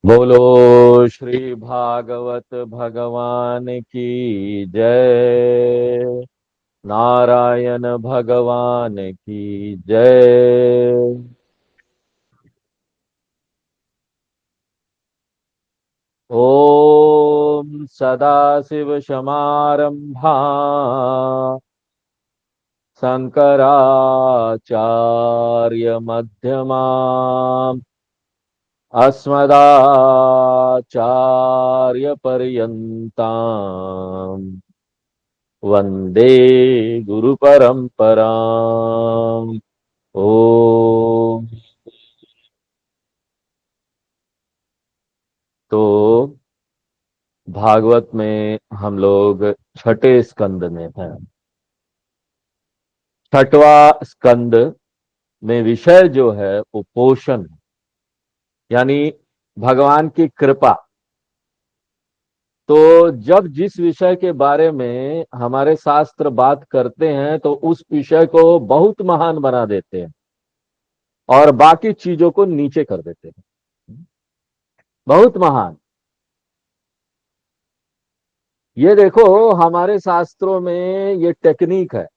बोलो श्री भागवत भगवान की जय। नारायण भगवान की जय। ओम सदाशिव समारंभा शंकराचार्य मध्यमा अस्मदाचार्य पर्यन्ताम् वंदे गुरु परंपराम्। ओम। तो भागवत में हम लोग छठे स्कंद में हैं। छठवां स्कंद में विषय जो है वो पोषण है, यानी भगवान की कृपा। तो जब जिस विषय के बारे में हमारे शास्त्र बात करते हैं तो उस विषय को बहुत महान बना देते हैं और बाकी चीजों को नीचे कर देते हैं। बहुत महान। ये देखो, हमारे शास्त्रों में ये टेक्निक है।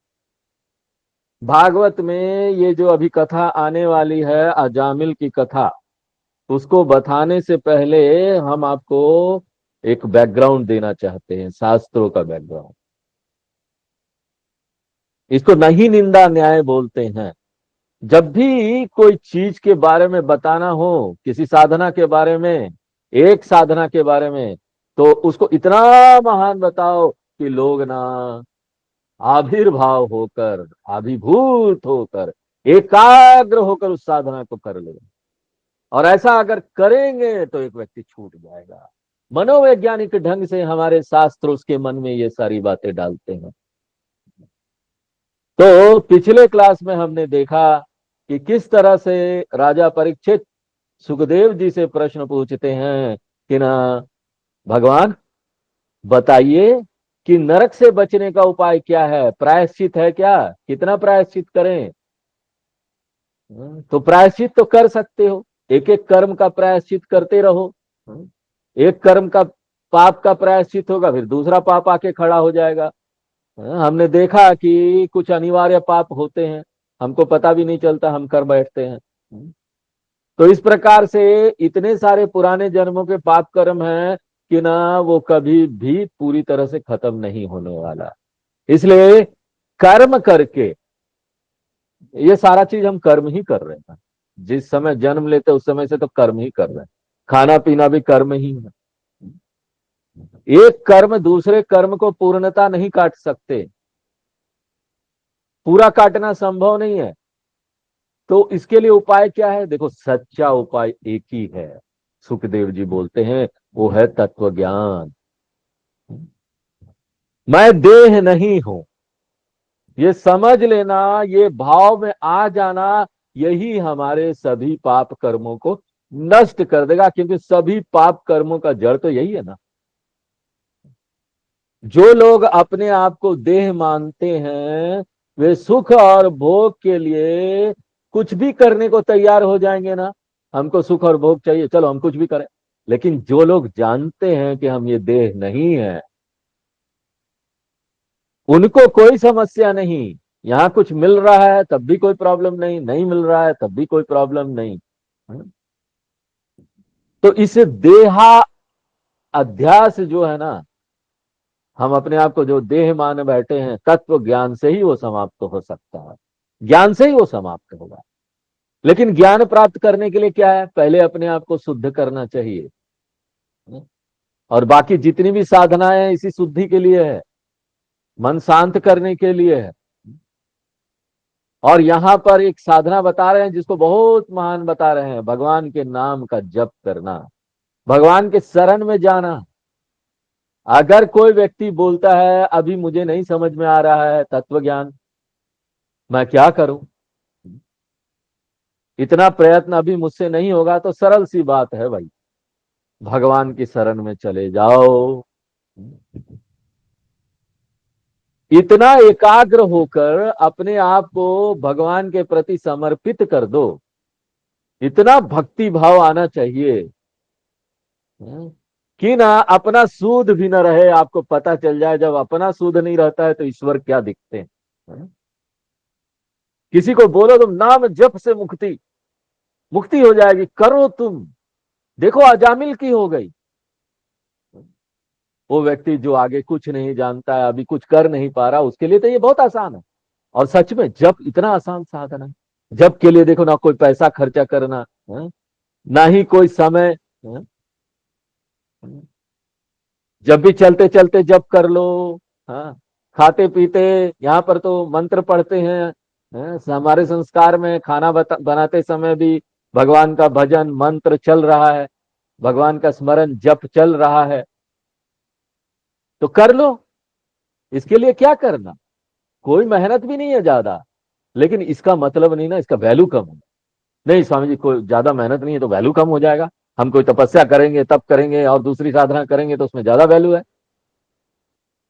भागवत में ये जो अभी कथा आने वाली है, अजामिल की कथा, उसको बताने से पहले हम आपको एक बैकग्राउंड देना चाहते हैं, शास्त्रों का बैकग्राउंड। इसको नहीं निंदा न्याय बोलते हैं। जब भी कोई चीज के बारे में बताना हो, किसी साधना के बारे में, एक साधना के बारे में, तो उसको इतना महान बताओ कि लोग ना आविर्भाव होकर, अभिभूत होकर, एकाग्र होकर उस साधना को कर ले। और ऐसा अगर करेंगे तो एक व्यक्ति छूट जाएगा। मनोवैज्ञानिक ढंग से हमारे शास्त्र उसके मन में ये सारी बातें डालते हैं। तो पिछले क्लास में हमने देखा कि किस तरह से राजा परीक्षित सुखदेव जी से प्रश्न पूछते हैं कि ना भगवान बताइए कि नरक से बचने का उपाय क्या है, प्रायश्चित है क्या, कितना प्रायश्चित करें। तो प्रायश्चित तो कर सकते हो, एक एक कर्म का प्रायश्चित करते रहो। एक कर्म का पाप का प्रायश्चित होगा, फिर दूसरा पाप आके खड़ा हो जाएगा। हमने देखा कि कुछ अनिवार्य पाप होते हैं, हमको पता भी नहीं चलता, हम कर बैठते हैं। तो इस प्रकार से इतने सारे पुराने जन्मों के पाप कर्म हैं कि ना वो कभी भी पूरी तरह से खत्म नहीं होने वाला। इसलिए कर्म करके, ये सारा चीज हम कर्म ही कर रहे हैं। जिस समय जन्म लेते उस समय से तो कर्म ही कर रहे हैं। खाना पीना भी कर्म ही है। एक कर्म दूसरे कर्म को पूर्णता नहीं काट सकते, पूरा काटना संभव नहीं है। तो इसके लिए उपाय क्या है? देखो, सच्चा उपाय एक ही है, सुखदेव जी बोलते हैं, वो है तत्व ज्ञान। मैं देह नहीं हूं, ये समझ लेना, ये भाव में आ जाना, यही हमारे सभी पाप कर्मों को नष्ट कर देगा। क्योंकि सभी पाप कर्मों का जड़ तो यही है ना। जो लोग अपने आप को देह मानते हैं, वे सुख और भोग के लिए कुछ भी करने को तैयार हो जाएंगे ना। हमको सुख और भोग चाहिए, चलो हम कुछ भी करें। लेकिन जो लोग जानते हैं कि हम ये देह नहीं है, उनको कोई समस्या नहीं। यहाँ कुछ मिल रहा है तब भी कोई प्रॉब्लम नहीं, नहीं मिल रहा है तब भी कोई प्रॉब्लम नहीं। तो इस देहा अध्यास जो है ना, हम अपने आप को जो देह मान बैठे हैं, तत्व ज्ञान से ही वो समाप्त हो सकता है। ज्ञान से ही वो समाप्त होगा। लेकिन ज्ञान प्राप्त करने के लिए क्या है? पहले अपने आप को शुद्ध करना चाहिए। और बाकी जितनी भी साधनाएं हैं इसी शुद्धि के लिए है, मन शांत करने के लिए है। और यहां पर एक साधना बता रहे हैं जिसको बहुत महान बता रहे हैं, भगवान के नाम का जप करना, भगवान के शरण में जाना। अगर कोई व्यक्ति बोलता है अभी मुझे नहीं समझ में आ रहा है तत्व ज्ञान, मैं क्या करूं, इतना प्रयत्न अभी मुझसे नहीं होगा, तो सरल सी बात है भाई, भगवान की शरण में चले जाओ। इतना एकाग्र होकर अपने आप को भगवान के प्रति समर्पित कर दो, इतना भक्ति भाव आना चाहिए हाँ? कि ना अपना सूद भी न रहे, आपको पता चल जाए जब अपना सूद नहीं रहता है तो ईश्वर क्या दिखते हैं। हाँ? किसी को बोलो तुम नाम जप से मुक्ति, मुक्ति हो जाएगी, करो तुम, देखो अजामिल की हो गई। वो व्यक्ति जो आगे कुछ नहीं जानता है, अभी कुछ कर नहीं पा रहा, उसके लिए तो ये बहुत आसान है। और सच में जप इतना आसान साधन है। जप के लिए देखो ना कोई पैसा खर्चा करना, हाँ? ना ही कोई समय, हाँ? जब भी चलते चलते जप कर लो, हाँ, खाते पीते, यहाँ पर तो मंत्र पढ़ते हैं, हाँ? हमारे संस्कार में खाना बनाते समय भी भगवान का भजन मंत्र चल रहा है, भगवान का स्मरण जप चल रहा है, तो कर लो। इसके लिए क्या करना, कोई मेहनत भी नहीं है ज्यादा। लेकिन इसका मतलब नहीं ना इसका वैल्यू कम है। नहीं स्वामी जी, कोई ज्यादा मेहनत नहीं है तो वैल्यू कम हो जाएगा। हम कोई तपस्या करेंगे तब करेंगे और दूसरी साधना करेंगे तो उसमें ज्यादा वैल्यू है।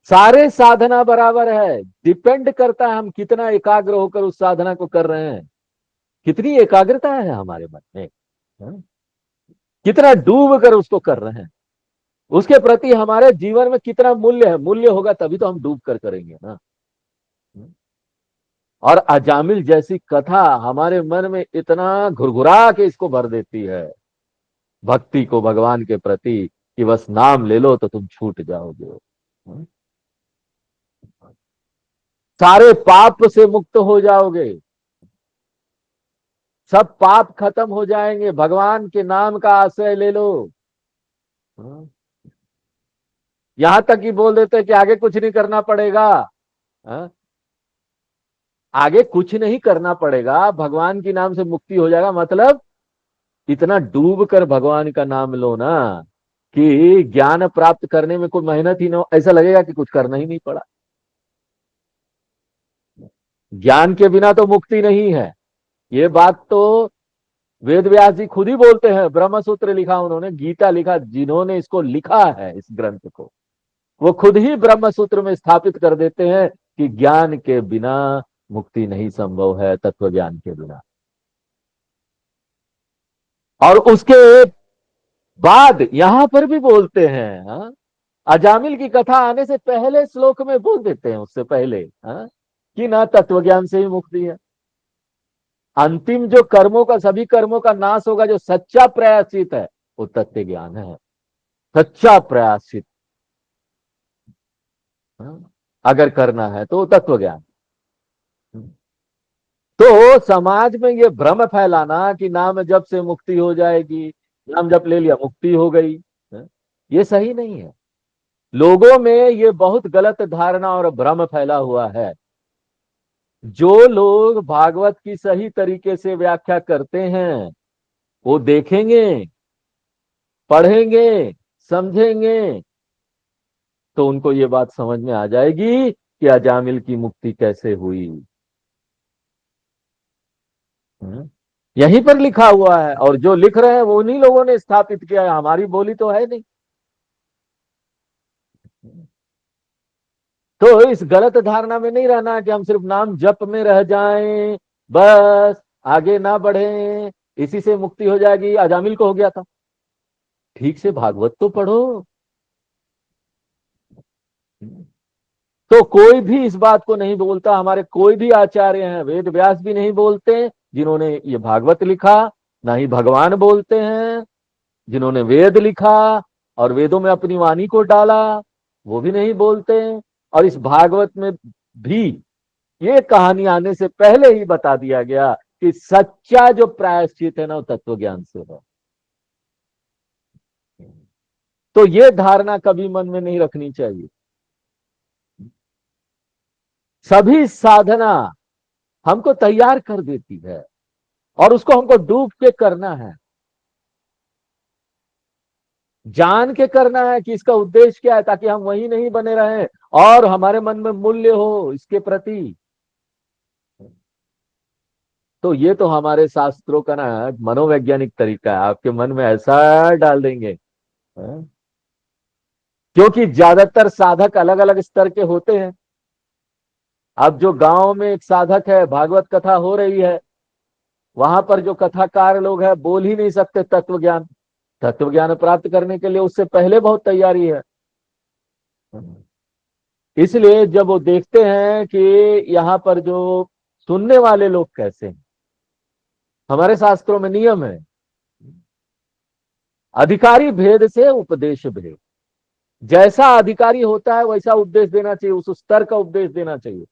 सारे साधना बराबर है, डिपेंड करता है हम कितना एकाग्र होकर उस साधना को कर रहे हैं, कितनी एकाग्रता है हमारे मन में, हाँ? कितना डूब कर उसको कर रहे हैं, उसके प्रति हमारे जीवन में कितना मूल्य है। मूल्य होगा तभी तो हम डूब कर करेंगे ना। और अजामिल जैसी कथा हमारे मन में इतना घुरघुरा के इसको भर देती है, भक्ति को भगवान के प्रति, कि बस नाम ले लो तो तुम छूट जाओगे, हाँ? सारे पाप से मुक्त हो जाओगे, सब पाप खत्म हो जाएंगे, भगवान के नाम का आश्रय ले लो, हाँ? यहां तक कि बोल देते हैं कि आगे कुछ नहीं करना पड़ेगा, हाँ? आगे कुछ नहीं करना पड़ेगा, भगवान के नाम से मुक्ति हो जाएगा, मतलब इतना डूब कर भगवान का नाम लो ना कि ज्ञान प्राप्त करने में कोई मेहनत ही ना हो, ऐसा लगेगा कि कुछ करना ही नहीं पड़ा। ज्ञान के बिना तो मुक्ति नहीं है, ये बात तो वेद व्यास जी खुद ही बोलते हैं। ब्रह्म सूत्र लिखा उन्होंने, गीता लिखा, जिन्होंने इसको लिखा है इस ग्रंथ को, वो खुद ही ब्रह्म सूत्र में स्थापित कर देते हैं कि ज्ञान के बिना मुक्ति नहीं संभव है, तत्व ज्ञान के बिना। और उसके बाद यहां पर भी बोलते हैं, हाँ? अजामिल की कथा आने से पहले श्लोक में बोल देते हैं, उससे पहले, हाँ? कि ना तत्व ज्ञान से ही मुक्ति है। अंतिम जो कर्मों का, सभी कर्मों का नाश होगा, जो सच्चा प्रयासित है वो तत्व ज्ञान है, सच्चा प्रयासित, हाँ? अगर करना है तो तत्व ज्ञान। तो समाज में ये भ्रम फैलाना कि नाम जप से मुक्ति हो जाएगी, नाम जप ले लिया मुक्ति हो गई, हाँ? ये सही नहीं है। लोगों में ये बहुत गलत धारणा और भ्रम फैला हुआ है। जो लोग भागवत की सही तरीके से व्याख्या करते हैं वो देखेंगे, पढ़ेंगे, समझेंगे, तो उनको ये बात समझ में आ जाएगी कि अजामिल की मुक्ति कैसे हुई। हम्म? यहीं पर लिखा हुआ है, और जो लिख रहे हैं वो उन्हीं लोगों ने स्थापित किया है, हमारी बोली तो है नहीं। तो इस गलत धारणा में नहीं रहना कि हम सिर्फ नाम जप में रह जाएं, बस आगे ना बढ़े, इसी से मुक्ति हो जाएगी। अजामिल को हो गया था, ठीक से भागवत तो पढ़ो। तो कोई भी इस बात को नहीं बोलता, हमारे कोई भी आचार्य हैं, वेद व्यास भी नहीं बोलते जिन्होंने ये भागवत लिखा, ना ही भगवान बोलते हैं जिन्होंने वेद लिखा और वेदों में अपनी वाणी को डाला, वो भी नहीं बोलते। और इस भागवत में भी ये कहानी आने से पहले ही बता दिया गया कि सच्चा जो प्रायश्चित है ना वो तत्व ज्ञान से है। तो ये धारणा कभी मन में नहीं रखनी चाहिए। सभी साधना हमको तैयार कर देती है और उसको हमको डूब के करना है, जान के करना है कि इसका उद्देश्य क्या है, ताकि हम वही नहीं बने रहें और हमारे मन में मूल्य हो इसके प्रति। तो ये तो हमारे शास्त्रों का ना मनोवैज्ञानिक तरीका है, आपके मन में ऐसा डाल देंगे, हाँ? क्योंकि ज्यादातर साधक अलग अलग स्तर के होते हैं। अब जो गांव में एक साधक है, भागवत कथा हो रही है, वहां पर जो कथाकार लोग हैं बोल ही नहीं सकते तत्व ज्ञान, तत्व ज्ञान प्राप्त करने के लिए उससे पहले बहुत तैयारी है। इसलिए जब वो देखते हैं कि यहाँ पर जो सुनने वाले लोग कैसे हैं, हमारे शास्त्रों में नियम है, अधिकारी भेद से उपदेश भेद। जैसा अधिकारी होता है वैसा उपदेश देना चाहिए, उस स्तर का उपदेश देना चाहिए।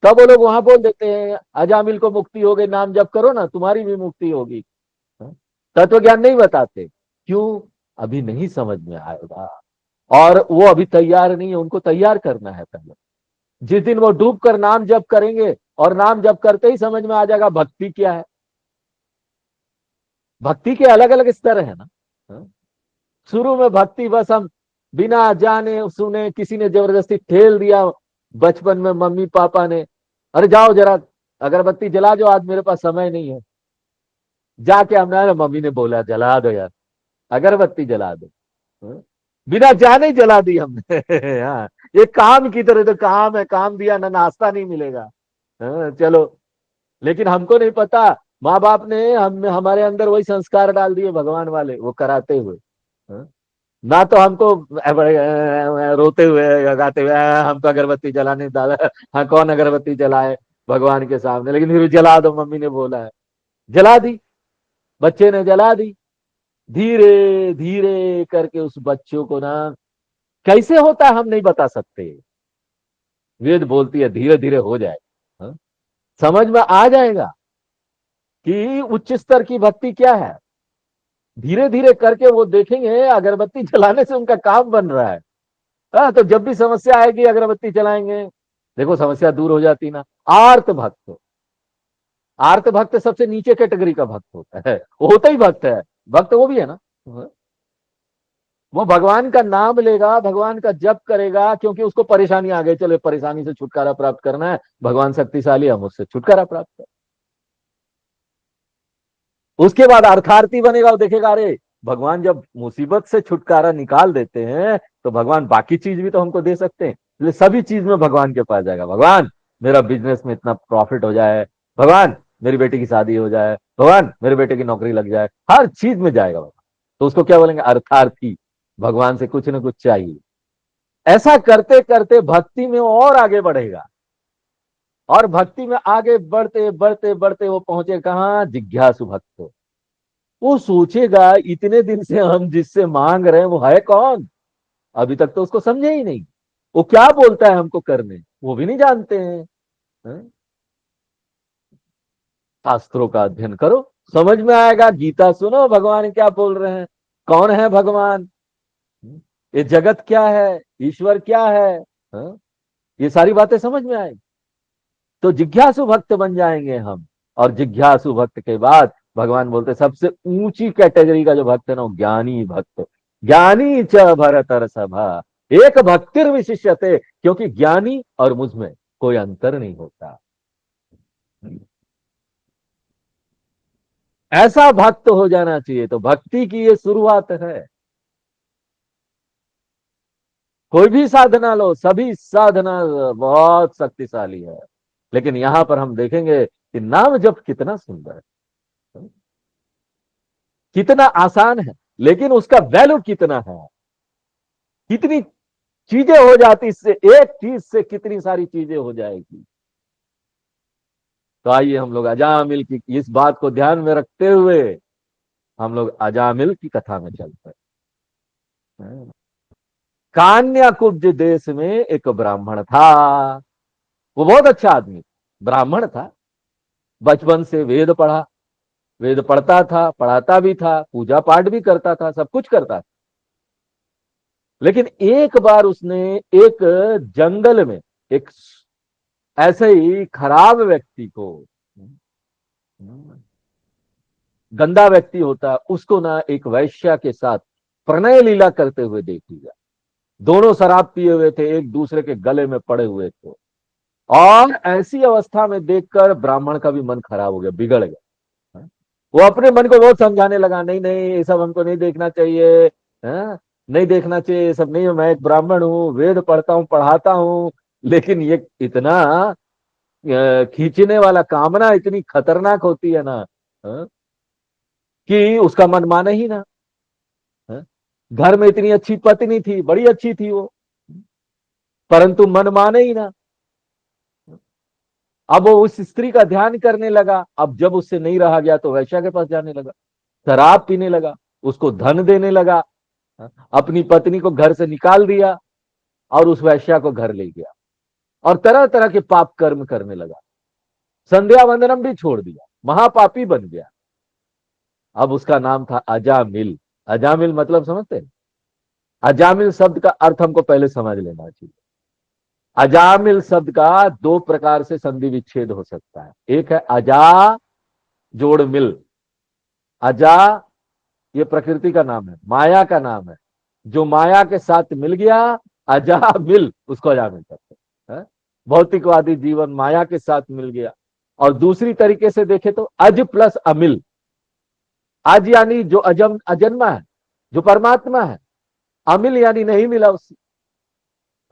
तब वो लोग वहां बोल देते हैं अजामिल को मुक्ति हो गई, नाम जप करो ना तुम्हारी भी मुक्ति होगी। तत्व ज्ञान नहीं बताते, क्यों? अभी नहीं समझ में आएगा, और वो अभी तैयार नहीं है, उनको तैयार करना है पहले। जिस दिन वो डूब कर नाम जप करेंगे और नाम जप करते ही समझ में आ जाएगा भक्ति क्या है। भक्ति के अलग अलग स्तर है ना। हाँ? शुरू में भक्ति बस हम बिना जाने सुने, किसी ने जबरदस्ती ठेल दिया बचपन में, मम्मी पापा ने, अरे जाओ जरा अगरबत्ती जला दो, आज मेरे पास समय नहीं है। जाके हमने, मम्मी ने बोला जला दो यार, अगरबत्ती जला दो। हाँ? बिना जाने ही जला दी हमने। हाँ, ये काम की तरह, तो काम है, काम दिया ना नाश्ता नहीं मिलेगा। हाँ, चलो। लेकिन हमको नहीं पता, माँ बाप ने हमारे अंदर वही संस्कार डाल दिए भगवान वाले, वो कराते हुए। हाँ? ना तो हमको रोते हुए गाते हुए हमको अगरबत्ती जलाने दादा, हाँ कौन अगरबत्ती जलाए भगवान के सामने, लेकिन फिर भी जला दो, मम्मी ने बोला है। जला दी, बच्चे ने जला दी। धीरे धीरे करके उस बच्चों को ना, कैसे होता है हम नहीं बता सकते, वेद बोलती है धीरे धीरे हो जाए। हाँ? समझ में आ जाएगा कि उच्च स्तर की भक्ति क्या है। धीरे धीरे करके वो देखेंगे अगरबत्ती जलाने से उनका काम बन रहा है। हाँ, तो जब भी समस्या आएगी अगरबत्ती जलाएंगे, देखो समस्या दूर हो जाती ना। आर्त भक्त, आर्त भक्त सबसे नीचे कैटेगरी का भक्त होता है, वो होता ही भक्त है, भक्त वो भी है ना। वो भगवान का नाम लेगा, भगवान का जप करेगा, क्योंकि उसको परेशानी आ गई, चलो परेशानी से छुटकारा प्राप्त करना है, भगवान शक्तिशाली, हम उससे छुटकारा प्राप्त कर। उसके बाद अर्थार्थी बनेगा, वो देखेगा अरे भगवान जब मुसीबत से छुटकारा निकाल देते हैं तो भगवान बाकी चीज भी तो हमको दे सकते हैं, इसलिए सभी चीज में भगवान के पास जाएगा। भगवान मेरा बिजनेस में इतना प्रॉफिट हो जाए, भगवान मेरी बेटी की शादी हो जाए, भगवान मेरे बेटे की नौकरी लग जाए, हर चीज में जाएगा भगवान। तो उसको क्या बोलेंगे? अर्थार्थी। भगवान से कुछ ना कुछ चाहिए। ऐसा करते करते भक्ति में और आगे बढ़ेगा, और भक्ति में आगे बढ़ते बढ़ते बढ़ते वो पहुंचे कहाँ? जिज्ञासु भक्त। वो सोचेगा इतने दिन से हम जिससे मांग रहे हैं वो है कौन, अभी तक तो उसको समझे ही नहीं, वो क्या बोलता है हमको करने वो भी नहीं जानते हैं। हैं? शास्त्रों का अध्ययन करो, समझ में आएगा। गीता सुनो, भगवान क्या बोल रहे हैं, कौन है भगवान, ये जगत क्या है, ईश्वर क्या है। हैं? ये सारी बातें समझ में आएगी, तो जिज्ञासु भक्त बन जाएंगे हम। और जिज्ञासु भक्त के बाद भगवान बोलते सबसे ऊंची कैटेगरी का जो भक्त है ना, वो ज्ञानी भक्त। ज्ञानी च भरतर सभा, एक भक्तिर विशिष्यते, क्योंकि ज्ञानी और मुझ में कोई अंतर नहीं होता। ऐसा भक्त हो जाना चाहिए, तो भक्ति की ये शुरुआत है। कोई भी साधना लो, सभी साधना बहुत शक्तिशाली है, लेकिन यहां पर हम देखेंगे कि नाम जप कितना सुंदर है, कितना आसान है, लेकिन उसका वैल्यू कितना है, कितनी चीजें हो जाती, इससे एक चीज से कितनी सारी चीजें हो जाएगी। तो आइए हम लोग अजामिल की इस बात को ध्यान में रखते हुए हम लोग अजामिल की कथा में चलते हैं। कान्या कुब्ज देश में एक ब्राह्मण था, वो बहुत अच्छा आदमी, ब्राह्मण था, बचपन से वेद पढ़ा, वेद पढ़ता था, पढ़ाता भी था, पूजा पाठ भी करता था, सब कुछ करता था। लेकिन एक बार उसने एक जंगल में एक ऐसे ही खराब व्यक्ति को, गंदा व्यक्ति होता है उसको ना, एक वैश्या के साथ प्रणय लीला करते हुए देख लिया। दोनों शराब पिए हुए थे, एक दूसरे के गले में पड़े हुए थे, और ऐसी अवस्था में देखकर ब्राह्मण का भी मन खराब हो गया, बिगड़ गया। वो अपने मन को बहुत समझाने लगा, नहीं नहीं ये सब हमको नहीं देखना चाहिए, है? नहीं देखना चाहिए ये सब नहीं, मैं एक ब्राह्मण हूँ, वेद पढ़ता हूँ, पढ़ाता हूँ, लेकिन ये इतना खींचने वाला, कामना इतनी खतरनाक होती है ना, कि उसका मन माने ही ना। हैं? घर में इतनी अच्छी पत्नी थी, बड़ी अच्छी थी वो, परंतु मन माने ही ना। अब वो उस स्त्री का ध्यान करने लगा। अब जब उससे नहीं रहा गया तो वैश्या के पास जाने लगा, शराब पीने लगा, उसको धन देने लगा, अपनी पत्नी को घर से निकाल दिया और उस वैश्या को घर ले गया और तरह तरह के पाप कर्म करने लगा। संध्या वंदनम भी छोड़ दिया, महापापी बन गया। अब उसका नाम था अजामिल। अजामिल मतलब समझते हैं? अजामिल शब्द का अर्थ हमको पहले समझ लेना चाहिए। अजामिल शब्द का दो प्रकार से संधि विच्छेद हो सकता है। एक है अजा जोड़ मिल। अजा ये प्रकृति का नाम है, माया का नाम है। जो माया के साथ मिल गया, अजा मिल, उसको अजामिल कहते हैं। भौतिकवादी जीवन माया के साथ मिल गया। और दूसरी तरीके से देखे तो अज प्लस अमिल। अज यानी जो अजन्मा है, जो परमात्मा है। अमिल यानी नहीं मिला उससे।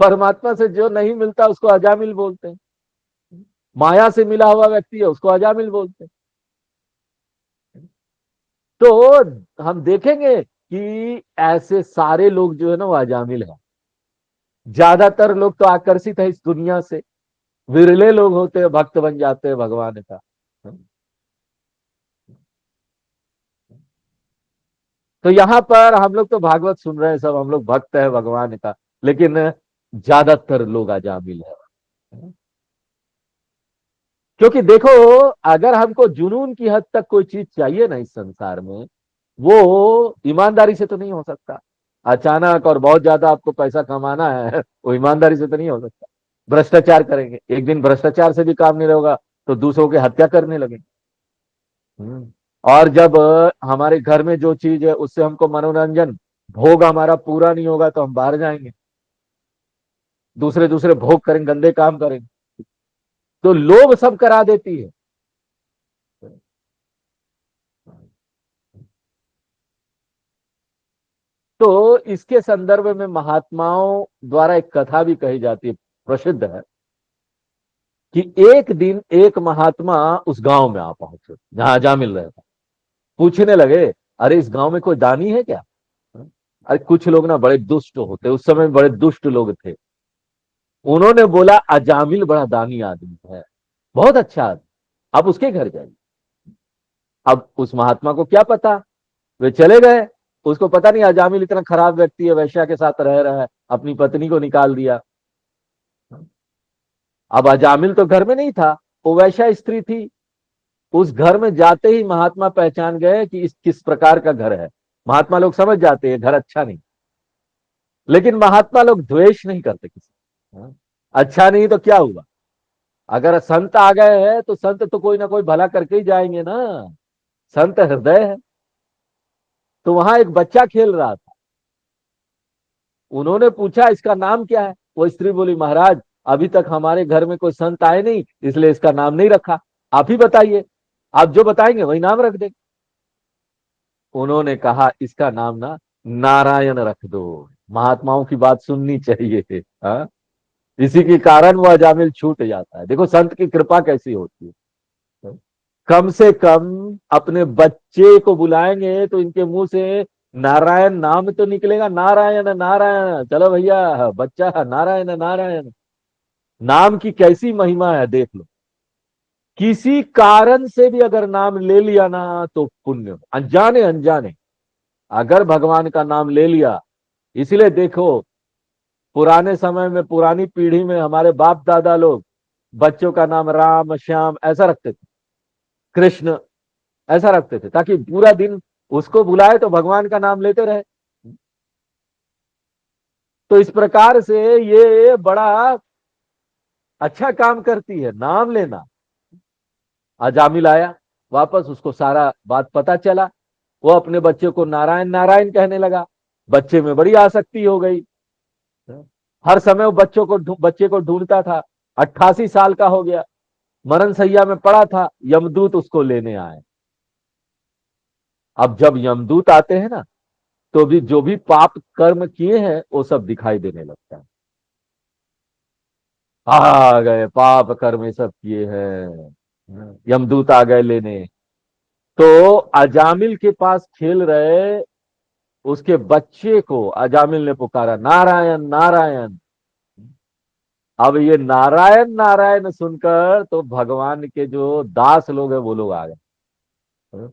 परमात्मा से जो नहीं मिलता उसको अजामिल बोलते हैं। माया से मिला हुआ व्यक्ति है, उसको अजामिल बोलते हैं। तो हम देखेंगे कि ऐसे सारे लोग जो है ना वो अजामिल है। ज्यादातर लोग तो आकर्षित है इस दुनिया से, विरले लोग होते हैं भक्त बन जाते हैं भगवान का। तो यहां पर हम लोग तो भागवत सुन रहे हैं, सब हम लोग भक्त है भगवान का, लेकिन ज्यादातर लोग अजामिल है। क्योंकि देखो, अगर हमको जुनून की हद तक कोई चीज चाहिए ना इस संसार में, वो ईमानदारी से तो नहीं हो सकता। अचानक और बहुत ज्यादा आपको पैसा कमाना है, वो ईमानदारी से तो नहीं हो सकता। भ्रष्टाचार करेंगे, एक दिन भ्रष्टाचार से भी काम नहीं रहेगा तो दूसरों की हत्या करने लगेंगे। और जब हमारे घर में जो चीज है उससे हमको मनोरंजन, भोग हमारा पूरा नहीं होगा तो हम बाहर जाएंगे, दूसरे दूसरे भोग करेंगे, गंदे काम करेंगे। तो लोभ सब करा देती है। तो इसके संदर्भ में महात्माओं द्वारा एक कथा भी कही जाती है, प्रसिद्ध है, कि एक दिन एक महात्मा उस गांव में आ पहुंचे जहां जा मिल रहे थे। पूछने लगे, अरे इस गांव में कोई दानी है क्या? अरे कुछ लोग ना बड़े दुष्ट होते, उस समय बड़े दुष्ट लोग थे। उन्होंने बोला अजामिल बड़ा दानी आदमी है, बहुत अच्छा आदमी, आप उसके घर जाइए। अब उस महात्मा को क्या पता, वे चले गए। उसको पता नहीं अजामिल इतना खराब व्यक्ति है, वैश्या के साथ रह रहा है, अपनी पत्नी को निकाल दिया। अब अजामिल तो घर में नहीं था, वो वैश्या स्त्री थी। उस घर में जाते ही महात्मा पहचान गए कि इस किस प्रकार का घर है। महात्मा लोग समझ जाते हैं घर अच्छा नहीं, लेकिन महात्मा लोग द्वेष नहीं करते किसी। अच्छा नहीं तो क्या हुआ, अगर संत आ गए हैं तो संत तो कोई ना कोई भला करके ही जाएंगे ना। संत हृदय है। तो वहां एक बच्चा खेल रहा था। उन्होंने पूछा इसका नाम क्या है? वो स्त्री बोली, महाराज अभी तक हमारे घर में कोई संत आए नहीं, इसलिए इसका नाम नहीं रखा, आप ही बताइए, आप जो बताएंगे वही नाम रख देंगे। उन्होंने कहा इसका नाम ना नारायण रख दो। महात्माओं की बात सुननी चाहिए। हाँ, इसी के कारण वो अजामिल छूट जाता है। देखो संत की कृपा कैसी होती है। कम से कम अपने बच्चे को बुलाएंगे तो इनके मुंह से नारायण नाम तो निकलेगा, नारायण नारायण, चलो भैया बच्चा नारायण नारायण। नाम की कैसी महिमा है देख लो। किसी कारण से भी अगर नाम ले लिया ना तो पुण्य हो। अनजाने अनजाने अगर भगवान का नाम ले लिया, इसलिए देखो पुराने समय में, पुरानी पीढ़ी में हमारे बाप दादा लोग बच्चों का नाम राम श्याम ऐसा रखते थे, कृष्ण ऐसा रखते थे, ताकि पूरा दिन उसको बुलाए तो भगवान का नाम लेते रहे। तो इस प्रकार से ये बड़ा अच्छा काम करती है नाम लेना। अजामिल आया वापस, उसको सारा बात पता चला। वो अपने बच्चे को नारायण नारायण कहने लगा। बच्चे में बड़ी आसक्ति हो गई। हर समय वो बच्चे को ढूंढता था। 88 साल का हो गया, मरण सैया में पड़ा था, यमदूत उसको लेने आए। अब जब यमदूत आते हैं ना, तो भी जो भी पाप कर्म किए हैं वो सब दिखाई देने लगता है। आ गए पाप कर्म ये सब किए हैं, यमदूत आ गए लेने। तो अजामिल के पास खेल रहे उसके बच्चे को अजामिल ने पुकारा, नारायण नारायण। अब ये नारायण नारायण सुनकर तो भगवान के जो दास लोग हैं वो लोग आ गए।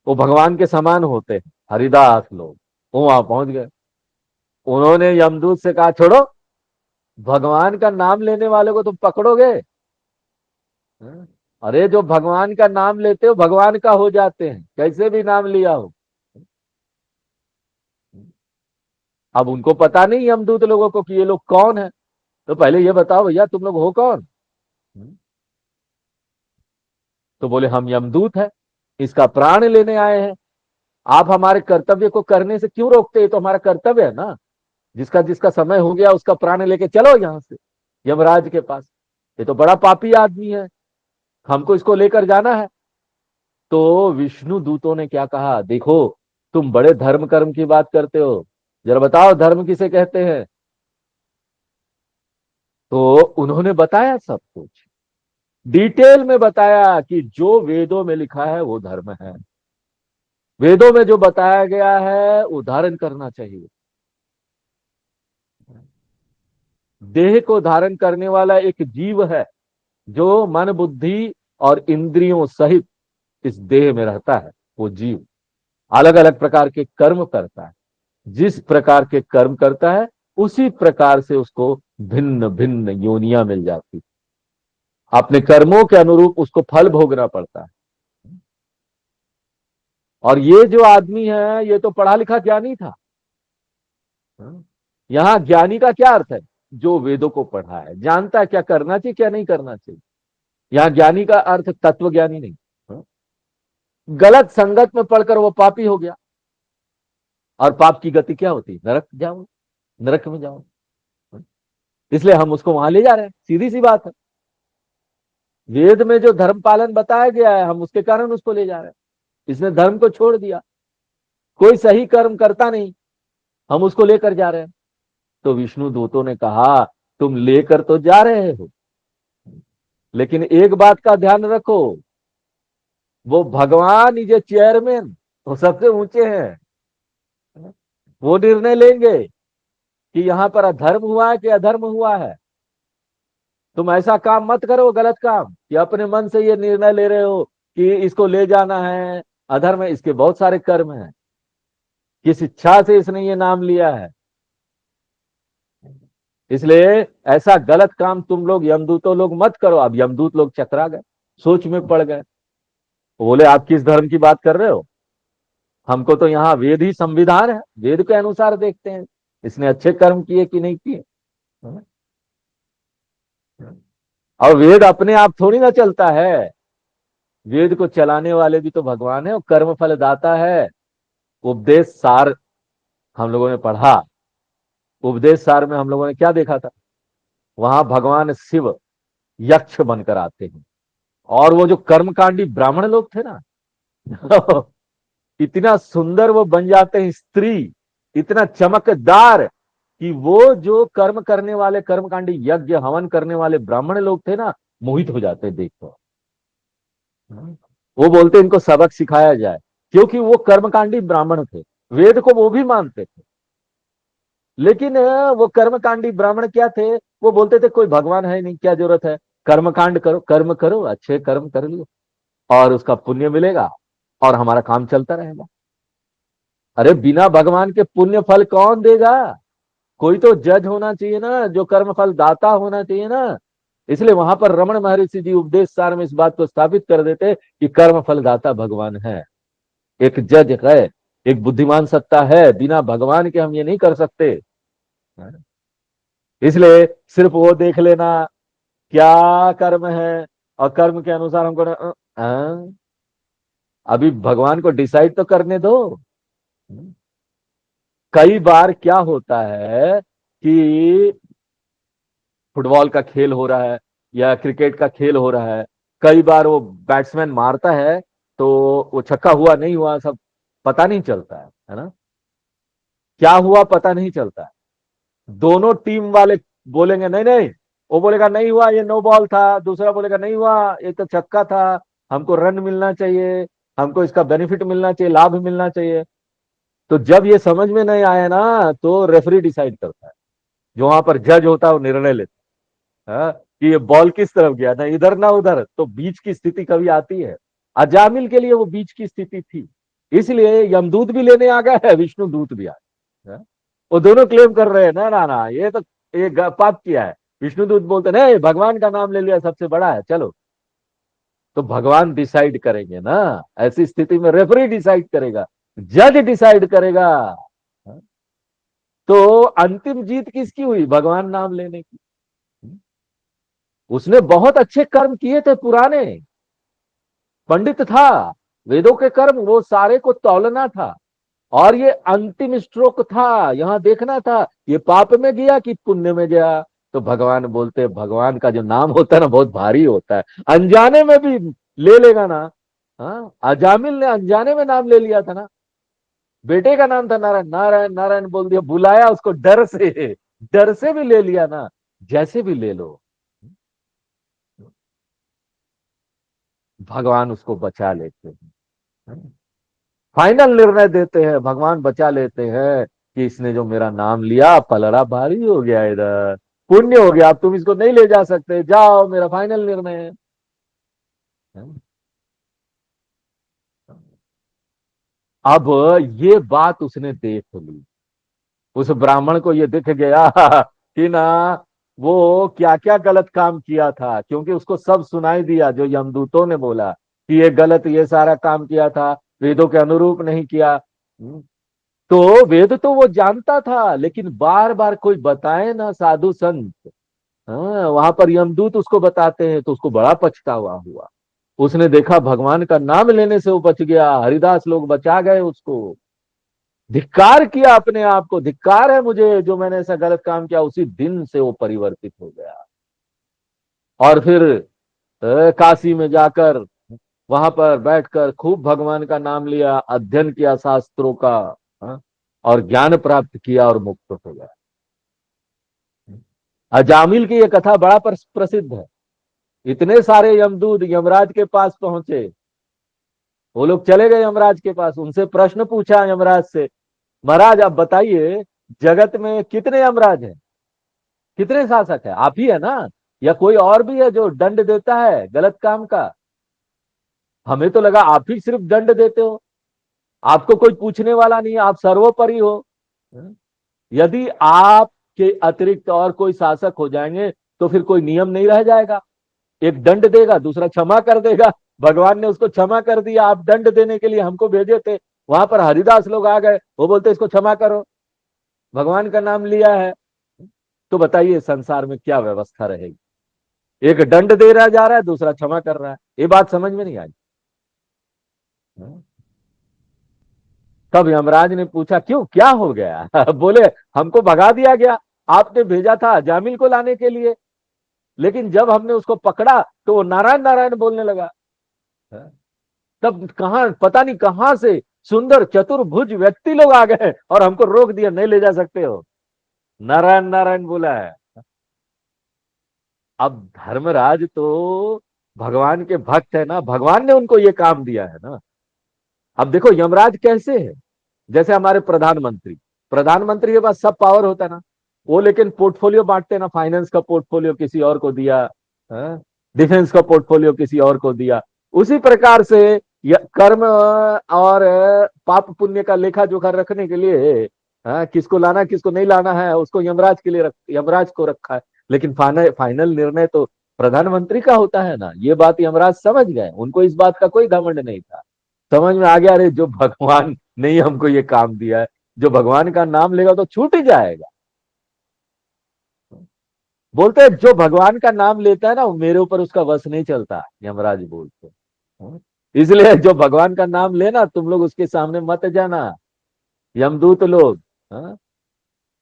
वो भगवान के समान होते हैं, हरिदास लोग, वो वहां पहुंच गए। उन्होंने यमदूत से कहा, छोड़ो, भगवान का नाम लेने वाले को तुम पकड़ोगे? हाँ? अरे जो भगवान का नाम लेते हो भगवान का हो जाते हैं, कैसे भी नाम लिया हो। अब उनको पता नहीं यमदूत लोगों को कि ये लोग कौन है। तो पहले ये बताओ भैया, तुम लोग हो कौन? तो बोले, हम यमदूत हैं, इसका प्राण लेने आए हैं। आप हमारे कर्तव्य को करने से क्यों रोकते? ये तो हमारा कर्तव्य है ना। जिसका जिसका समय हो गया उसका प्राण लेके चलो यहां से यमराज के पास। ये तो बड़ा पापी आदमी है, हमको इसको लेकर जाना है। तो विष्णु दूतों ने क्या कहा, देखो, तुम बड़े धर्म कर्म की बात करते हो, जरा बताओ धर्म किसे कहते हैं। तो उन्होंने बताया सब कुछ, डिटेल में बताया कि जो वेदों में लिखा है वो धर्म है। वेदों में जो बताया गया है वो धारण करना चाहिए। देह को धारण करने वाला एक जीव है जो मन बुद्धि और इंद्रियों सहित इस देह में रहता है। वो जीव अलग अलग प्रकार के कर्म करता है। जिस प्रकार के कर्म करता है उसी प्रकार से उसको भिन्न भिन्न योनियां मिल जाती। अपने कर्मों के अनुरूप उसको फल भोगना पड़ता है। और ये जो आदमी है ये तो पढ़ा लिखा ज्ञानी था। यहां ज्ञानी का क्या अर्थ है? जो वेदों को पढ़ा है, जानता है क्या करना चाहिए क्या नहीं करना चाहिए। यहां ज्ञानी का अर्थ तत्व ज्ञानी नहीं। गलत संगत में पढ़कर वो पापी हो गया। और पाप की गति क्या होती? नरक जाओ, नरक में जाओ। इसलिए हम उसको वहां ले जा रहे हैं, सीधी सी बात है। वेद में जो धर्म पालन बताया गया है हम उसके कारण उसको ले जा रहे हैं। इसने धर्म को छोड़ दिया, कोई सही कर्म करता नहीं, हम उसको लेकर जा रहे हैं। तो विष्णु दूतों ने कहा, तुम लेकर तो जा रहे हो, लेकिन एक बात का ध्यान रखो, वो भगवान इज ए चेयरमैन, वो सबसे ऊंचे हैं। वो निर्णय लेंगे कि यहां पर अधर्म हुआ है कि अधर्म हुआ है। तुम ऐसा काम मत करो, गलत काम, कि अपने मन से ये निर्णय ले रहे हो कि इसको ले जाना है, अधर्म है। इसके बहुत सारे कर्म हैं, किस इच्छा से इसने ये नाम लिया है। इसलिए ऐसा गलत काम तुम लोग यमदूतों लोग मत करो। अब यमदूत लोग चकरा गए, सोच में पड़ गए। वो बोले, आप किस धर्म की बात कर रहे हो? हमको तो यहाँ वेद ही संविधान है, वेद के अनुसार देखते हैं इसने अच्छे कर्म किए कि नहीं किए। और वेद अपने आप थोड़ी ना चलता है, वेद को चलाने वाले भी तो भगवान है, और कर्म फल दाता है। उपदेश सार हम लोगों ने पढ़ा, उपदेश सार में हम लोगों ने क्या देखा था? वहां भगवान शिव यक्ष बनकर आते हैं, और वो जो कर्मकांडी ब्राह्मण लोग थे ना इतना सुंदर वो बन जाते हैं स्त्री, इतना चमकदार, कि वो जो कर्म करने वाले कर्मकांडी यज्ञ हवन करने वाले ब्राह्मण लोग थे ना, मोहित हो जाते देखो। वो बोलते इनको सबक सिखाया जाए, क्योंकि वो कर्मकांडी ब्राह्मण थे, वेद को वो भी मानते थे। लेकिन वो कर्मकांडी ब्राह्मण क्या थे? वो बोलते थे कोई भगवान है नहीं, क्या जरूरत है, कर्मकांड करो, कर्म करो, अच्छे कर्म कर लो और उसका पुण्य मिलेगा और हमारा काम चलता रहेगा। अरे बिना भगवान के पुण्य फल कौन देगा? कोई तो जज होना चाहिए ना, जो कर्म फल दाता होना चाहिए ना। इसलिए वहां पर रमण महर्षि जी उपदेश सार में इस बात को स्थापित कर देते कि कर्म फल दाता भगवान है, एक जज है, एक बुद्धिमान सत्ता है, बिना भगवान के हम ये नहीं कर सकते। इसलिए सिर्फ वो देख लेना क्या कर्म है, और कर्म के अनुसार हमको अभी भगवान को डिसाइड तो करने दो। कई बार क्या होता है कि फुटबॉल का खेल हो रहा है या क्रिकेट का खेल हो रहा है, कई बार वो बैट्समैन मारता है तो वो छक्का हुआ नहीं हुआ सब पता नहीं चलता है ना, क्या हुआ पता नहीं चलता है। दोनों टीम वाले बोलेंगे नहीं नहीं, वो बोलेगा नहीं हुआ, ये नो बॉल था, दूसरा बोलेगा नहीं हुआ, ये तो छक्का था, हमको रन मिलना चाहिए, हमको इसका बेनिफिट मिलना चाहिए, लाभ मिलना चाहिए। तो जब ये समझ में नहीं आया ना, तो रेफरी डिसाइड करता है, जो वहां पर जज होता है वो निर्णय लेता है, हाँ, कि ये बॉल किस तरफ गया, ना इधर ना उधर, तो बीच की स्थिति कभी आती है। अजामिल के लिए वो बीच की स्थिति थी, इसलिए यमदूत भी लेने आ गया है, विष्णु दूत भी आ गया, हाँ? वो दोनों क्लेम कर रहे हैं ना ना ना, ये तो ये पाप किया है। विष्णु दूत बोलते नहीं, भगवान का नाम ले लिया, सबसे बड़ा है, चलो। तो भगवान डिसाइड करेंगे ना, ऐसी स्थिति में रेफरी डिसाइड करेगा, जज डिसाइड करेगा, हाँ? तो अंतिम जीत किसकी हुई? भगवान नाम लेने की। उसने बहुत अच्छे कर्म किए थे पुराने, पंडित था, वेदों के कर्म वो सारे को तौलना था, और ये अंतिम स्ट्रोक था, यहां देखना था ये पाप में गया कि पुण्य में गया। तो भगवान बोलते, भगवान का जो नाम होता है ना बहुत भारी होता है, अनजाने में भी ले लेगा ना। हाँ, अजामिल ने अनजाने में नाम ले लिया था ना, बेटे का नाम था नारायण, नारायण नारायण बोल दिया, बुलाया उसको डर से भी ले लिया ना, जैसे भी ले लो, भगवान उसको बचा लेते हैं, फाइनल निर्णय देते हैं, भगवान बचा लेते हैं कि इसने जो मेरा नाम लिया, पलड़ा भारी हो गया, इधर पुण्य हो गया, अब तुम इसको नहीं ले जा सकते, जाओ, मेरा फाइनल निर्णय है। अब ये बात उसने देख ली, उस ब्राह्मण को ये दिख गया कि ना वो क्या क्या गलत काम किया था, क्योंकि उसको सब सुनाई दिया जो यमदूतों ने बोला कि ये गलत, ये सारा काम किया था, वेदों के अनुरूप नहीं किया। तो वेद तो वो जानता था, लेकिन बार बार कोई बताए ना, साधु संत, हाँ, वहां पर यमदूत उसको बताते हैं, तो उसको बड़ा पछतावा हुआ। उसने देखा भगवान का नाम लेने से वो बच गया, हरिदास लोग बचा गए उसको, धिक्कार किया अपने आप को, धिक्कार है मुझे जो मैंने ऐसा गलत काम किया, उसी दिन से वो परिवर्तित हो गया। और फिर काशी में जाकर वहां पर बैठकर खूब भगवान का नाम लिया, अध्ययन किया शास्त्रों का, हाँ, और ज्ञान प्राप्त किया और मुक्त हो गया। अजामिल की यह कथा बड़ा प्रसिद्ध है। इतने सारे यमदूत यमराज के पास पहुंचे, वो लोग चले गए यमराज के पास, उनसे प्रश्न पूछा यमराज से, महाराज आप बताइए, जगत में कितने यमराज हैं, कितने शासक है, आप ही है ना, या कोई और भी है जो दंड देता है गलत काम का? हमें तो लगा आप ही सिर्फ दंड देते हो, आपको कोई पूछने वाला नहीं है, आप सर्वोपरि हो। यदि आपके अतिरिक्त और कोई शासक हो जाएंगे, तो फिर कोई नियम नहीं रह जाएगा, एक दंड देगा, दूसरा क्षमा कर देगा। भगवान ने उसको क्षमा कर दिया, आप दंड देने के लिए हमको भेजे थे, वहां पर हरिदास लोग आ गए, वो बोलते इसको क्षमा करो, भगवान का नाम लिया है। तो बताइए संसार में क्या व्यवस्था रहेगी? एक दंड दे रहा जा रहा है, दूसरा क्षमा कर रहा है, ये बात समझ में नहीं आई। तब यमराज ने पूछा क्यों, क्या हो गया? बोले हमको भगा दिया गया, आपने भेजा था जामिल को लाने के लिए, लेकिन जब हमने उसको पकड़ा तो वो नारायण नारायण बोलने लगा। तब कहां, पता नहीं कहां से सुंदर चतुर्भुज व्यक्ति लोग आ गए और हमको रोक दिया, नहीं ले जा सकते हो, नारायण नारायण बोला है। अब धर्मराज तो भगवान के भक्त है ना, भगवान ने उनको ये काम दिया है ना। अब देखो यमराज कैसे है, जैसे हमारे प्रधानमंत्री, प्रधानमंत्री के पास सब पावर होता है ना, वो लेकिन पोर्टफोलियो बांटते हैं ना, फाइनेंस का पोर्टफोलियो किसी और को दिया, हाँ? डिफेंस का पोर्टफोलियो किसी और को दिया। उसी प्रकार से कर्म और पाप पुण्य का लेखा जोखा रखने के लिए, हाँ, किसको लाना किसको नहीं लाना है, उसको यमराज के लिए यमराज को रखा है। लेकिन फाइनल फाइनल निर्णय तो प्रधानमंत्री का होता है ना, ये बात यमराज समझ गए, उनको इस बात का कोई घमंड नहीं था। समझ में आ गया, अरे जो भगवान ने ही हमको ये काम दिया है, जो भगवान का नाम लेगा तो छूट ही जाएगा। बोलते हैं जो भगवान का नाम लेता है ना, वो मेरे ऊपर उसका वश नहीं चलता, यमराज बोलते हैं। इसलिए जो भगवान का नाम लेना, तुम लोग उसके सामने मत जाना, यमदूत लोग, हाँ?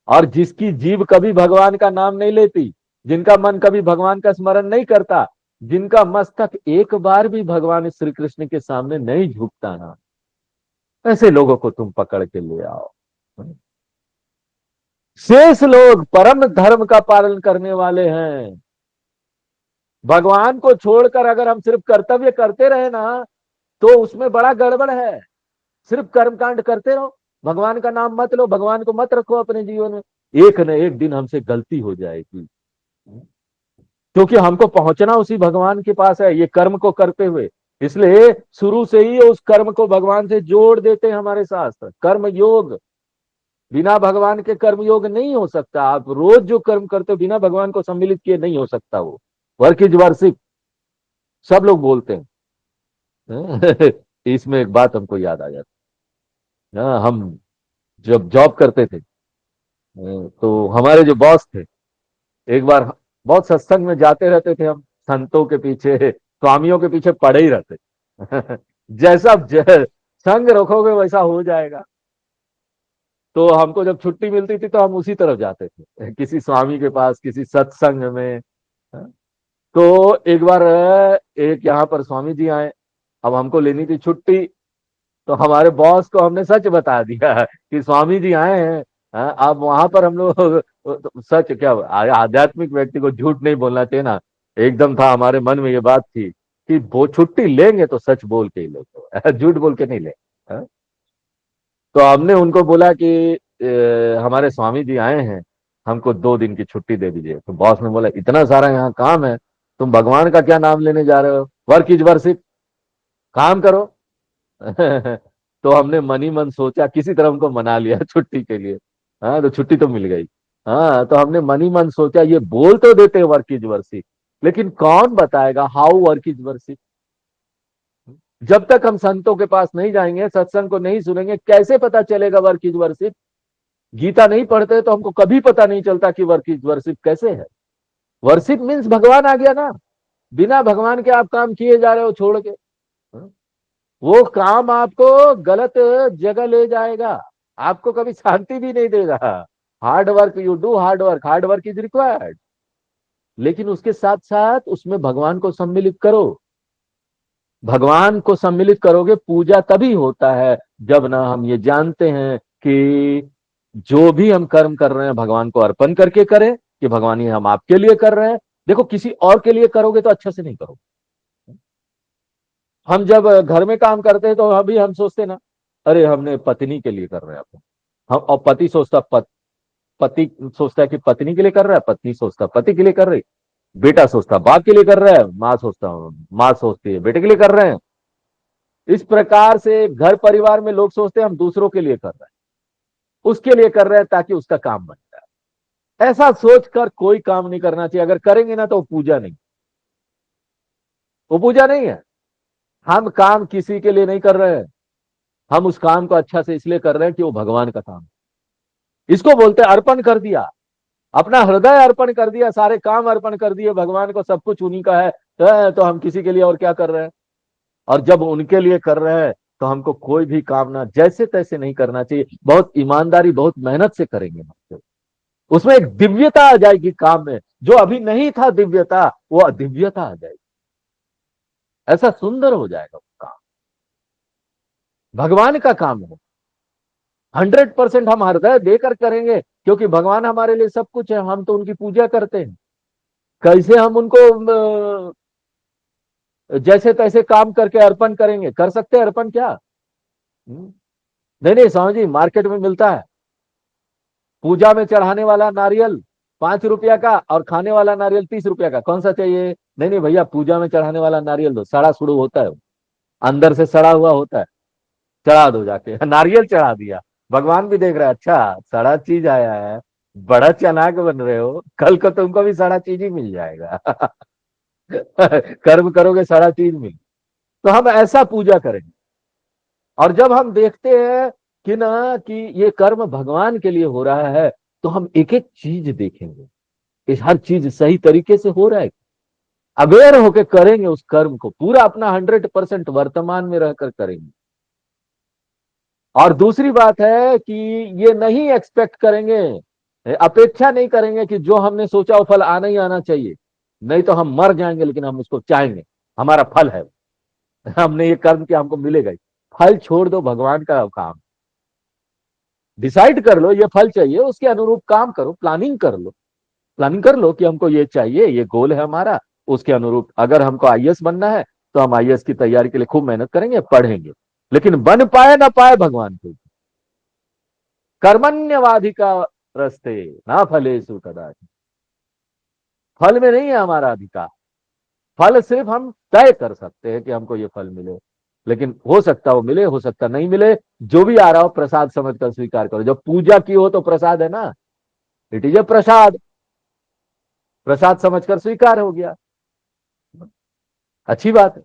और जिसकी जीभ कभी भगवान का नाम नहीं लेती, जिनका मन कभी भगवान का स्मरण नहीं करता, जिनका मस्तक एक बार भी भगवान श्री कृष्ण के सामने नहीं झुकता ना, ऐसे लोगों को तुम पकड़ के ले आओ। शेष लोग परम धर्म का पालन करने वाले हैं। भगवान को छोड़कर अगर हम सिर्फ कर्तव्य करते रहे ना, तो उसमें बड़ा गड़बड़ है, सिर्फ कर्मकांड करते रहो, भगवान का नाम मत लो, भगवान को मत रखो अपने जीवन में। एक न एक दिन हमसे गलती हो जाएगी, क्योंकि हमको पहुंचना उसी भगवान के पास है, ये कर्म को करते हुए। इसलिए शुरू से ही उस कर्म को भगवान से जोड़ देते हैं हमारे शास्त्र। कर्म योग, बिना भगवान के कर्म योग नहीं हो सकता। आप रोज जो कर्म करते हो बिना भगवान को सम्मिलित किए नहीं हो सकता। वो वर्क इज वर्शिप, सब लोग बोलते हैं। इसमें एक बात हमको याद आ जाती है। हाँ, हम जब जॉब करते थे, तो हमारे जो बॉस थे, एक बार बहुत सत्संग में जाते रहते थे हम, संतों के पीछे, स्वामियों के पीछे पड़े ही रहते। जैसा संग रखोगे वैसा हो जाएगा। तो हमको जब छुट्टी मिलती थी तो हम उसी तरफ जाते थे, किसी स्वामी के पास, किसी सत्संग में। तो एक बार एक यहाँ पर स्वामी जी आए, अब हमको लेनी थी छुट्टी। तो हमारे बॉस को हमने सच बता दिया कि स्वामी जी आए हैं। हाँ, अब वहां पर हम लोग तो सच क्या, आध्यात्मिक व्यक्ति को झूठ नहीं बोलना चाहिए ना। एकदम था हमारे मन में ये बात थी कि वो छुट्टी लेंगे तो सच बोल के ही लेंगे, झूठ बोल के नहीं ले। हाँ? तो हमने उनको बोला कि हमारे स्वामी जी आए हैं, हमको 2 दिन की छुट्टी दे दीजिए। तो बॉस ने बोला, इतना सारा यहाँ काम है, तुम भगवान का क्या नाम लेने जा रहे हो? वर्क इज वर्शिप, काम करो। तो हमने मन ही मन सोचा, किसी तरह उनको मना लिया छुट्टी के लिए। हाँ, तो छुट्टी तो मिल गई। हाँ, तो हमने मन ही मन सोचा, ये बोल तो देते वर्क इज वर्शिप, लेकिन कौन बताएगा हाउ वर्क इज वर्शिप? जब तक हम संतों के पास नहीं जाएंगे, सत्संग को नहीं सुनेंगे, कैसे पता चलेगा वर्क इज वर्शिप? गीता नहीं पढ़ते तो हमको कभी पता नहीं चलता कि वर्क इज वर्शिप कैसे है। वर्शिप मीन्स भगवान आ गया ना। बिना भगवान के आप काम किए जा रहे हो छोड़ के। हाँ? वो काम आपको गलत जगह ले जाएगा, आपको कभी शांति भी नहीं देगा। Hard work, you do hard work is required, लेकिन उसके साथ साथ उसमें भगवान को सम्मिलित करो। भगवान को सम्मिलित करोगे, पूजा तभी होता है जब ना हम ये जानते हैं कि जो भी हम कर्म कर रहे हैं भगवान को अर्पण करके करें, कि भगवान ये हम आपके लिए कर रहे हैं। देखो, किसी और के लिए करोगे तो अच्छे से नहीं करोगे। हम जब घर में काम करते हैं तो अभी हम सोचते ना, अरे हमने पत्नी के लिए कर रहे हैं अपन। हम, और पति सोचता पति सोचता है कि पत्नी के लिए कर रहा है, पत्नी सोचता पति के लिए कर रही, बेटा सोचता बाप के लिए कर रहा है, माँ सोचती है बेटे के लिए कर रहे हैं। इस प्रकार से घर परिवार में लोग सोचते हैं हम दूसरों के लिए कर रहे हैं, उसके लिए कर रहे हैं ताकि उसका काम बन जाए। ऐसा सोचकर कोई काम नहीं करना चाहिए। अगर करेंगे ना तो वो पूजा नहीं, वो पूजा नहीं है। हम काम किसी के लिए नहीं कर रहे हैं, हम उस काम को अच्छा से इसलिए कर रहे हैं कि वो भगवान का काम है। इसको बोलते हैं अर्पण कर दिया, अपना हृदय अर्पण कर दिया, सारे काम अर्पण कर दिए भगवान को, सब कुछ उन्हीं का है। तो हम किसी के लिए और क्या कर रहे हैं? और जब उनके लिए कर रहे हैं तो हमको कोई भी काम ना जैसे तैसे नहीं करना चाहिए, बहुत ईमानदारी, बहुत मेहनत से करेंगे हम। उसमें एक दिव्यता आ जाएगी काम में, जो अभी नहीं था दिव्यता, वो दिव्यता आ जाएगी। ऐसा सुंदर हो जाएगा वो काम, भगवान का काम है। 100% हम हृदय देकर करेंगे, क्योंकि भगवान हमारे लिए सब कुछ है, हम तो उनकी पूजा करते हैं। कैसे हम उनको जैसे तैसे काम करके अर्पण करेंगे? कर सकते हैं अर्पण क्या? नहीं नहीं स्वामी जी, मार्केट में मिलता है पूजा में चढ़ाने वाला नारियल 5 रुपया का और खाने वाला नारियल 30 रुपया का, कौन सा चाहिए? नहीं नहीं भैया, पूजा में चढ़ाने वाला नारियल दो, सड़ा सुड़ू होता है वो, अंदर से सड़ा हुआ होता है। चढ़ा दो जाके। नारियल चढ़ा दिया, भगवान भी देख रहा है, अच्छा सड़ा चीज आया है, बड़ा चालाक बन रहे हो, कल को तुमको भी सड़ा चीज ही मिल जाएगा। कर्म करोगे सड़ा चीज मिल। तो हम ऐसा पूजा करेंगे। और जब हम देखते हैं कि ना कि ये कर्म भगवान के लिए हो रहा है, तो हम एक एक चीज देखेंगे, इस हर चीज सही तरीके से हो रहा है, अवेयर होकर करेंगे उस कर्म को, पूरा अपना 100% वर्तमान में रहकर करेंगे। और दूसरी बात है कि ये नहीं एक्सपेक्ट करेंगे, अपेक्षा नहीं करेंगे कि जो हमने सोचा वो फल आना ही आना चाहिए। नहीं तो हम मर जाएंगे, लेकिन हम उसको चाहेंगे, हमारा फल है, हमने ये कर्म किया हमको मिलेगा ही। फल छोड़ दो, भगवान का काम डिसाइड कर लो, ये फल चाहिए, उसके अनुरूप काम करो, प्लानिंग कर लो। प्लानिंग कर लो कि हमको ये चाहिए, ये गोल है हमारा, उसके अनुरूप अगर हमको आईएएस बनना है तो हम आईएएस की तैयारी के लिए खूब मेहनत करेंगे, पढ़ेंगे। लेकिन बन पाए ना पाए भगवान को, कर्मण्यवाधिका रस्ते ना फलेषु कदाचित्। फल में नहीं है हमारा अधिकार। फल सिर्फ हम तय कर सकते हैं कि हमको ये फल मिले, लेकिन हो सकता वो मिले, हो सकता नहीं मिले। जो भी आ रहा हो प्रसाद समझ कर स्वीकार करो। जब पूजा की हो तो प्रसाद है ना, इट इज ए प्रसाद। प्रसाद समझकर स्वीकार हो गया, अच्छी बात है।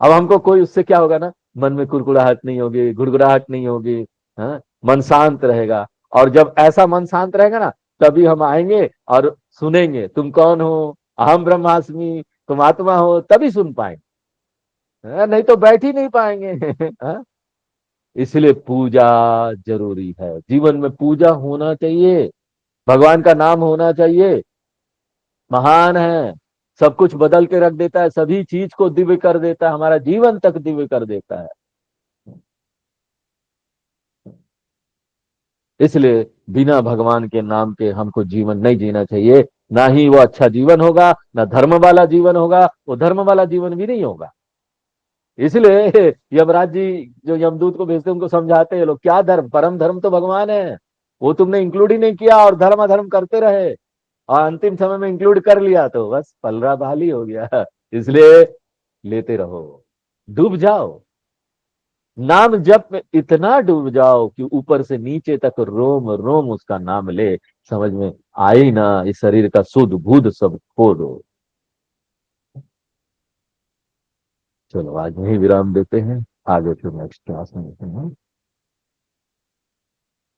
अब हमको कोई उससे क्या होगा ना, मन में कुड़कुड़ाहट नहीं होगी, गुड़गुड़ाहट नहीं होगी। हाँ, मन शांत रहेगा। और जब ऐसा मन शांत रहेगा ना, तभी हम आएंगे और सुनेंगे तुम कौन हो, अहम ब्रह्मास्मि, तुम आत्मा हो, तभी सुन पाएंगे। नहीं तो बैठ ही नहीं पाएंगे। हाँ? इसलिए पूजा जरूरी है, जीवन में पूजा होना चाहिए, भगवान का नाम होना चाहिए। महान है, सब कुछ बदल के रख देता है, सभी चीज को दिव्य कर देता है, हमारा जीवन तक दिव्य कर देता है। इसलिए बिना भगवान के नाम के हमको जीवन नहीं जीना चाहिए। ना ही वो अच्छा जीवन होगा, ना धर्म वाला जीवन होगा, वो धर्म वाला जीवन भी नहीं होगा। इसलिए यमराज जी जो यमदूत को भेजते हैं उनको समझाते हैं लोग, क्या धर्म, परम धर्म तो भगवान है, वो तुमने इंक्लूड ही नहीं किया और धर्म अधर्म करते रहे, और अंतिम समय में इंक्लूड कर लिया तो बस पलरा बहाली हो गया। इसलिए लेते रहो, डूब जाओ, नाम जप में इतना डूब जाओ कि ऊपर से नीचे तक रोम रोम उसका नाम ले, समझ में आए ना, इस शरीर का सुध बुध सब खो दो। चलो आज यही विराम देते हैं, आगे फिर नेक्स्ट क्लास में मिलते हैं।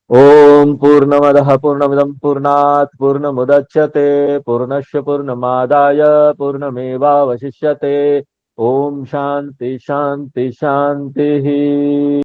ओम पूर्णमदः पूर्णमिदं पूर्णात् पूर्णमुदच्यते पूर्णस्य पूर्णमादाय पूर्णमेवावशिष्यते। ओम शांति शांति शांति।